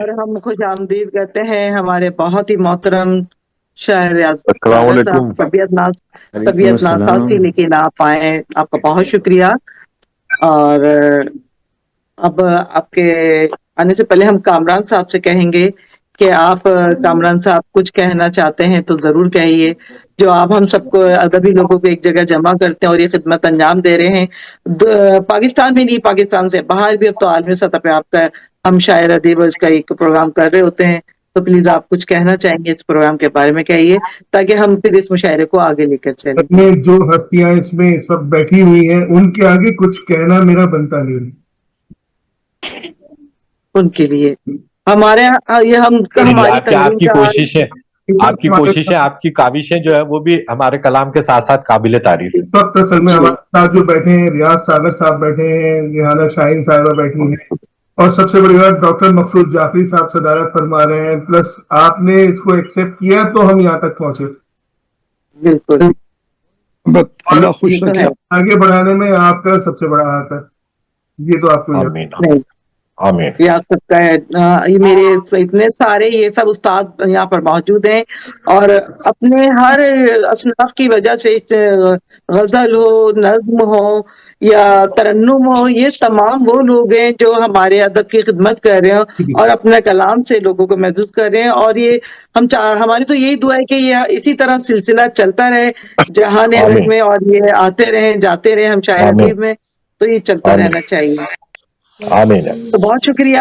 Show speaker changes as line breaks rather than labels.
اور ہم خوش آمدید کہتے ہیں ہمارے بہت ہی محترم شاعر
السلام
صابر
علیکم۔
صاحب طبیعت
وعلیکم السلام۔
ناسازی لیکن آپ آئے، آپ کا بہت شکریہ۔ اور اب آپ کے آنے سے پہلے ہم کامران صاحب سے کہیں گے کہ آپ کامران صاحب کچھ کہنا چاہتے ہیں تو ضرور کہیے، جو آپ ہم سب کو ادبی لوگوں کو ایک جگہ جمع کرتے ہیں اور یہ خدمت انجام دے رہے ہیں پاکستان میں نہیں، پاکستان سے باہر بھی۔ اب تو عالمی سطح پہ آپ کا ہم شاعر ادیب اس کا ایک پروگرام کر رہے ہوتے ہیں، تو پلیز آپ کچھ کہنا چاہیں گے اس پروگرام کے بارے میں کہیے، تاکہ ہم پھر اس مشاعرے کو آگے لے کر چلیں۔
میں جو ہستیاں اس میں سب بیٹھی ہوئی ہیں ان کے آگے کچھ کہنا میرا بنتا نہیں۔
ان کے لیے ہمارے یہ ہماری تنظیم
آپ کی
کا
کوشش ہے، آپ کی کاوشیں جو ہے وہ بھی ہمارے کلام کے ساتھ ساتھ قابل تعریف ہے۔
اس وقت اصل میں ہمارے ساتھ جو بیٹھے ہیں ریاض صابر صاحب بیٹھے ہیں، ریحانہ شاہین صاحبہ بیٹھی ہیں، اور سب سے بڑی بات ڈاکٹر مقصود جعفری صاحب صدارت فرما رہے ہیں، پلس آپ نے اس کو ایکسپٹ کیا تو ہم یہاں تک پہنچے۔
بالکل
اللہ خوش
یہ تو
رکھے۔
ہے۔
آگے بڑھانے میں آپ کا سب سے بڑا ہاتھ ہے، یہ تو آپ کو
آمین
نہیں،
آمین۔
یہ آپ سب کا ہے۔ یہ میرے اتنے سارے یہ سب استاد یہاں پر موجود ہیں، اور اپنے ہر اصناف کی وجہ سے، غزل ہو، نظم ہو یا ترنم ہو، یہ تمام وہ لوگ ہیں جو ہمارے ادب کی خدمت کر رہے ہیں اور اپنے کلام سے لوگوں کو محظوظ کر رہے ہیں۔ اور یہ ہماری تو یہی دعا ہے کہ یہ اسی طرح سلسلہ چلتا رہے جہان ادب میں، اور یہ آتے رہیں جاتے رہیں ہم شاعر
آمین
ادیب میں، تو یہ چلتا
آمین
رہنا چاہیے۔
آمین۔
تو بہت شکریہ۔